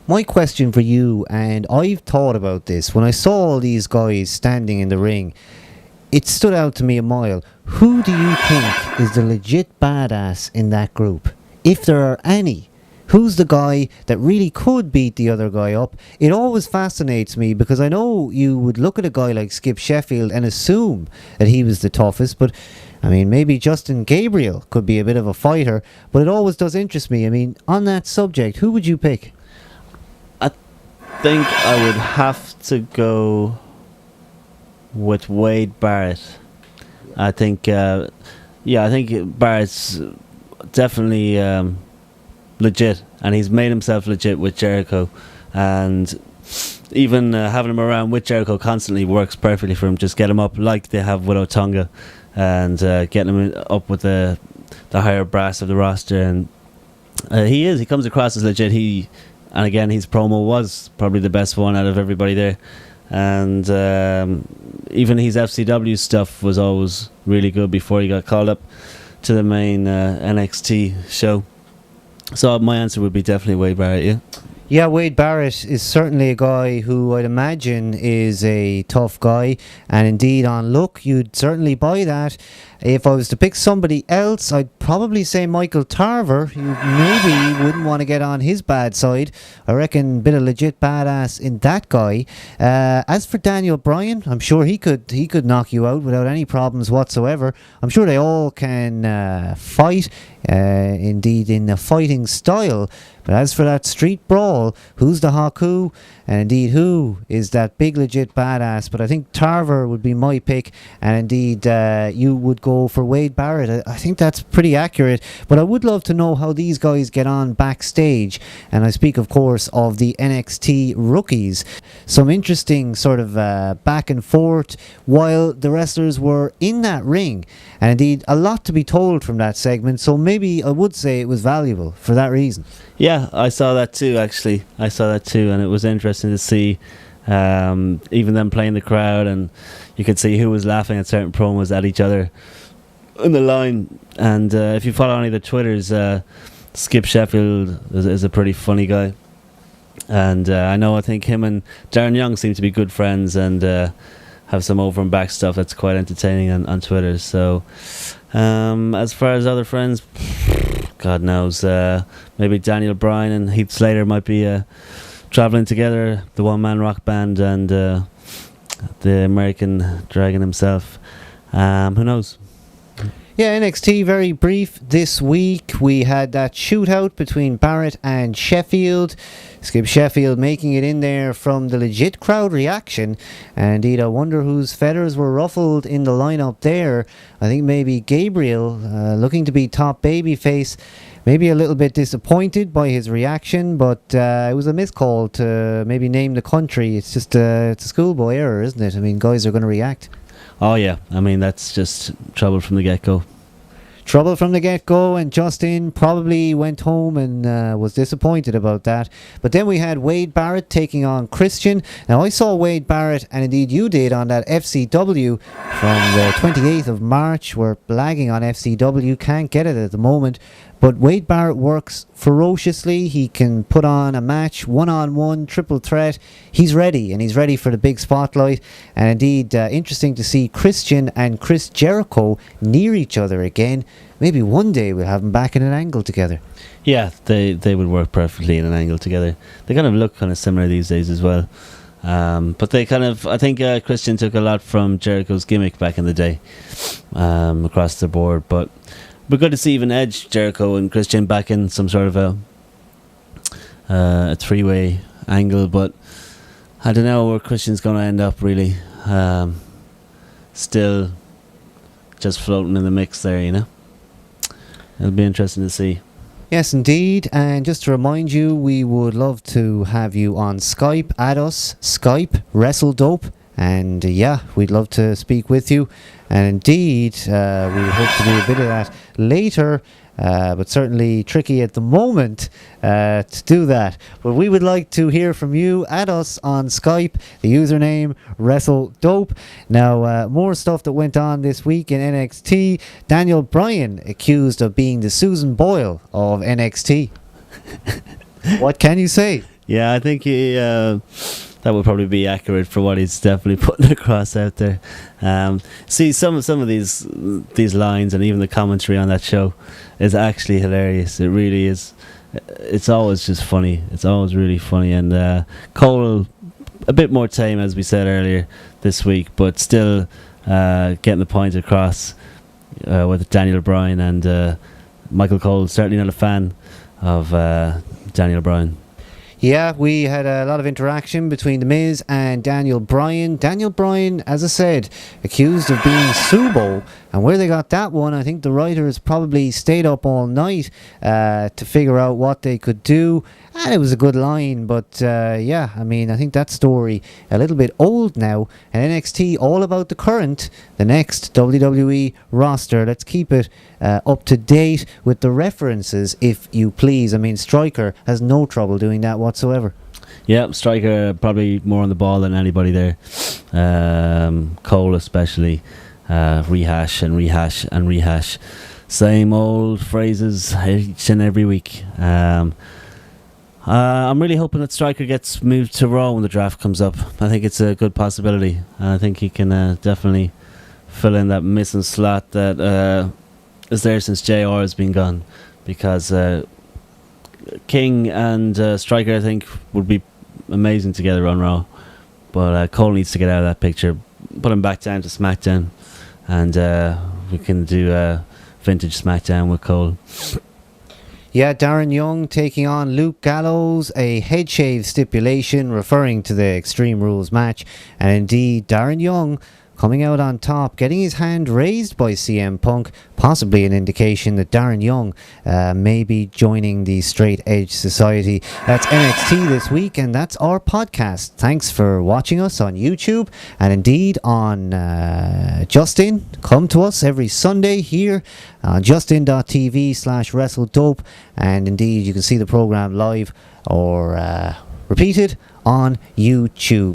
My question for you, and I've thought about this, when I saw all these guys standing in the ring, it stood out to me a mile. Who do you think is the legit badass in that group? If there are any. Who's the guy that really could beat the other guy up? It always fascinates me because I know you would look at a guy like Skip Sheffield and assume that he was the toughest, but I mean, maybe Justin Gabriel could be a bit of a fighter, but it always does interest me. I mean, on that subject, who would you pick? I think I would have to go with Wade Barrett. I think, I think Barrett's definitely legit, and he's made himself legit with Jericho, and even having him around with Jericho constantly works perfectly for him. Just get him up like they have with Otunga, and getting him up with the higher brass of the roster, and he comes across as legit. And again, his promo was probably the best one out of everybody there, and even his FCW stuff was always really good before he got called up to the main NXT show. So my answer would be definitely Wade Barrett, yeah? Yeah, Wade Barrett is certainly a guy who I'd imagine is a tough guy, and indeed on look you'd certainly buy that. If I was to pick somebody else, I'd probably say Michael Tarver. You maybe wouldn't want to get on his bad side. I reckon a bit of legit badass in that guy. As for Daniel Bryan, I'm sure he could knock you out without any problems whatsoever. I'm sure they all can fight, indeed in a fighting style. But as for that street brawl, who's the Haku? And indeed, who is that big legit badass? But I think Tarver would be my pick. And indeed, you would go for Wade Barrett. I think that's pretty accurate. But I would love to know how these guys get on backstage. And I speak, of course, of the NXT rookies. Some interesting sort of back and forth while the wrestlers were in that ring. And indeed, a lot to be told from that segment. So maybe I would say it was valuable for that reason. Yeah, I saw that too, actually. I saw that too, and it was interesting to see even them playing the crowd, and you could see who was laughing at certain promos at each other in the line. And if you follow any of the Twitters, Skip Sheffield is a pretty funny guy. And I think him and Darren Young seem to be good friends, and have some over and back stuff that's quite entertaining on Twitter. So as far as other friends, God knows, maybe Daniel Bryan and Heath Slater might be travelling together, the one-man rock band and the American Dragon himself. Who knows? Yeah, NXT very brief this week. We had that shootout between Barrett and Sheffield. Skip Sheffield making it in there from the legit crowd reaction. And indeed, I wonder whose feathers were ruffled in the lineup there. I think maybe Gabriel, looking to be top babyface, maybe a little bit disappointed by his reaction, but it was a miscall to maybe name the country. It's just it's a schoolboy error, isn't it? I mean, guys are going to react. Oh yeah, I mean that's just trouble from the get-go. Trouble from the get-go, and Justin probably went home and was disappointed about that. But then we had Wade Barrett taking on Christian. Now I saw Wade Barrett, and indeed you did, on that FCW from the 28th of March. We're blagging on FCW, can't get it at the moment. But Wade Barrett works ferociously. He can put on a match, one-on-one, triple threat. He's ready, and he's ready for the big spotlight. And indeed, interesting to see Christian and Chris Jericho near each other again. Maybe one day we'll have them back in an angle together. Yeah, they would work perfectly in an angle together. They kind of look kind of similar these days as well. But they kind of, I think Christian took a lot from Jericho's gimmick back in the day, across the board. But good to see even Edge, Jericho and Christian back in some sort of a three-way angle, but I don't know where Christian's going to end up really. Still just floating in the mix there, you know. It'll be interesting to see. Yes, indeed. And just to remind you, we would love to have you on Skype. Add us, Skype, WrestleDope. And yeah, we'd love to speak with you. And indeed, we hope to do a bit of that later. But certainly tricky at the moment to do that. But we would like to hear from you. Add us on Skype, the username WrestleDope. Now, more stuff that went on this week in NXT. Daniel Bryan accused of being the Susan Boyle of NXT. What can you say? Yeah, I think that would probably be accurate for what he's definitely putting across out there. See, some of these lines and even the commentary on that show is actually hilarious. It really is. It's always just funny. It's always really funny. And Cole, a bit more tame, as we said earlier this week, but still getting the point across with Daniel Bryan. And Michael Cole, certainly not a fan of Daniel Bryan. Yeah, we had a lot of interaction between The Miz and Daniel Bryan. Daniel Bryan, as I said, accused of being Subo. And where they got that one, I think the writers probably stayed up all night to figure out what they could do. And it was a good line, but yeah, I mean, I think that story a little bit old now. And NXT, all about the next WWE roster. Let's keep it up to date with the references, if you please. I mean, Stryker has no trouble doing that whatsoever. Yeah, Stryker probably more on the ball than anybody there. Cole especially. Rehash and rehash and rehash. Same old phrases each and every week. I'm really hoping that Stryker gets moved to Raw when the draft comes up. I think it's a good possibility. I think he can definitely fill in that missing slot that is there since JR has been gone. Because King and Stryker, I think, would be amazing together on Raw. But Cole needs to get out of that picture. Put him back down to SmackDown. And we can do a vintage SmackDown with Cole. Yeah, Darren Young taking on Luke Gallows, a head shave stipulation referring to the Extreme Rules match. And indeed, Darren Young coming out on top, getting his hand raised by CM Punk, possibly an indication that Darren Young may be joining the Straight Edge Society. That's NXT this week, and that's our podcast. Thanks for watching us on YouTube, and indeed on Justin. Come to us every Sunday here on justin.tv/WrestleDope, and indeed you can see the program live or repeated on YouTube.